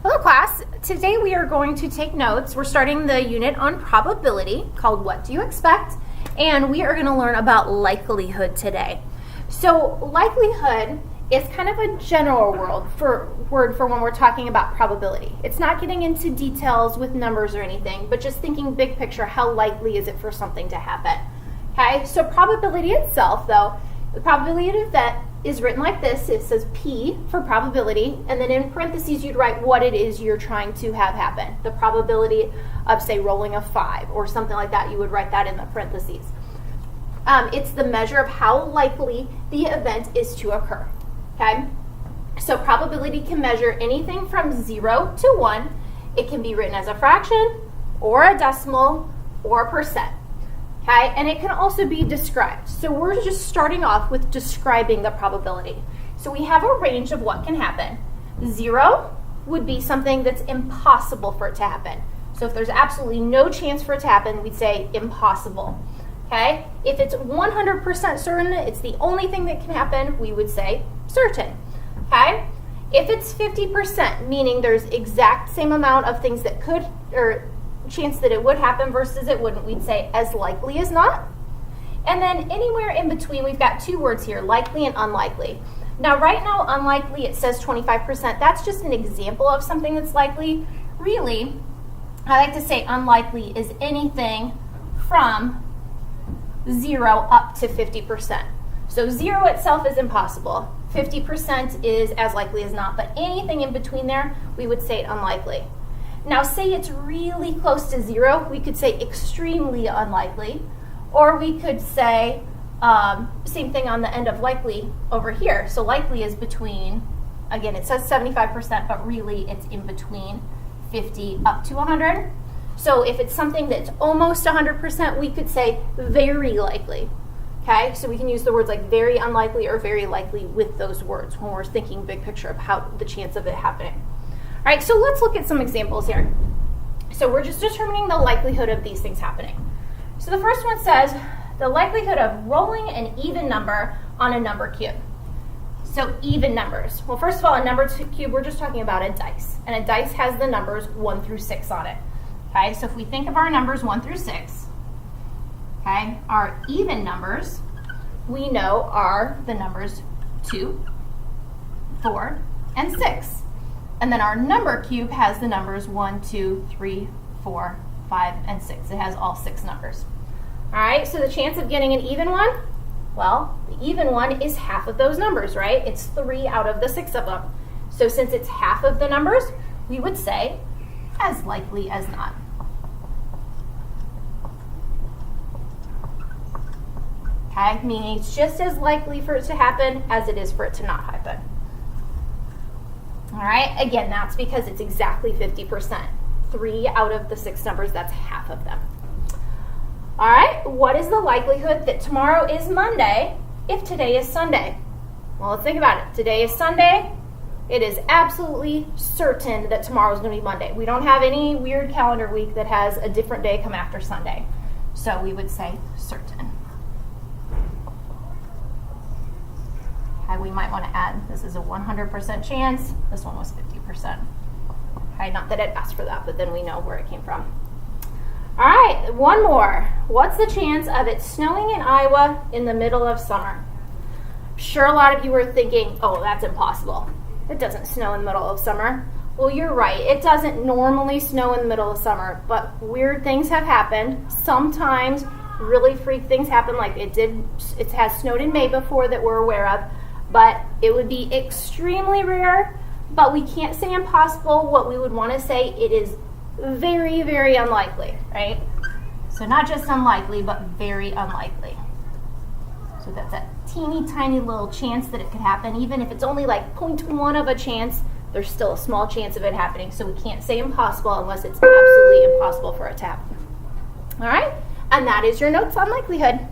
Hello class, today we are going to take notes. We're starting the unit on probability called What Do You Expect? And we are going to learn about likelihood today. So likelihood is kind of a general word for when we're talking about probability. It's not getting into details with numbers or anything, but just thinking big picture, how likely is it for something to happen? Okay, so probability itself though, the probability of an event is written like this. It says P for probability, and then in parentheses you'd write what it is you're trying to have happen. The probability of, say, rolling a 5 or something like that, you would write that in the parentheses. It's the measure of how likely the event is to occur. Okay? So probability can measure anything from 0 to 1. It can be written as a fraction or a decimal or a percent. Okay, and it can also be described. So we're just starting off with describing the probability. So we have a range of what can happen. 0 would be something that's impossible for it to happen. So if there's absolutely no chance for it to happen, we'd say impossible. Okay, if it's 100% certain, it's the only thing that can happen, we would say certain. Okay, if it's 50%, meaning there's exact same amount of things that could, or chance that it would happen versus it wouldn't, we'd say as likely as not. And then anywhere in between, we've got two words here, likely and unlikely. Now right now, unlikely, it says 25%. That's just an example of something that's likely. Really, I like to say unlikely is anything from 0 up to 50%. So 0 itself is impossible. 50% is as likely as not, but anything in between there, we would say unlikely. Now say it's really close to 0, we could say extremely unlikely, or we could say, same thing on the end of likely over here. So likely is between, again it says 75%, but really it's in between 50 up to 100. So if it's something that's almost 100%, we could say very likely. Okay, so we can use the words like very unlikely or very likely with those words when we're thinking big picture of how the chance of it happening. All right, so let's look at some examples here. So we're just determining the likelihood of these things happening. So the first one says the likelihood of rolling an even number on a number cube. So even numbers. Well, first of all, a number cube, we're just talking about a dice. And a dice has the numbers 1 through 6 on it. Okay, so if we think of our numbers 1 through 6, okay, our even numbers, we know are the numbers 2, 4, and 6. And then our number cube has the numbers 1, 2, 3, 4, 5, and 6. It has all 6 numbers. All right, so the chance of getting an even one, well, the even one is half of those numbers, right? It's 3 out of the 6 of them. So since it's half of the numbers, we would say as likely as not. Okay, meaning it's just as likely for it to happen as it is for it to not happen. All right, again, that's because it's exactly 50%. 3 out of the 6 numbers, that's half of them. All right, what is the likelihood that tomorrow is Monday if today is Sunday? Well, let's think about it. Today is Sunday. It is absolutely certain that tomorrow is going to be Monday. We don't have any weird calendar week that has a different day come after Sunday. So we would say certain. We might want to add, this is a 100% chance, this one was 50%. Okay, not that it asked for that, but then we know where it came from. All right, one more. What's the chance of it snowing in Iowa in the middle of summer? I'm sure a lot of you were thinking, oh, that's impossible. It doesn't snow in the middle of summer. Well, you're right. It doesn't normally snow in the middle of summer, but weird things have happened. Sometimes really freak things happen, like it has snowed in May before that we're aware of. But it would be extremely rare, but we can't say impossible. What we would want to say, it is very, very unlikely, right? So not just unlikely, but very unlikely. So that's a teeny tiny little chance that it could happen. Even if it's only like 0.1 of a chance, there's still a small chance of it happening. So we can't say impossible unless it's absolutely impossible for it to happen. All right? And that is your notes on likelihood.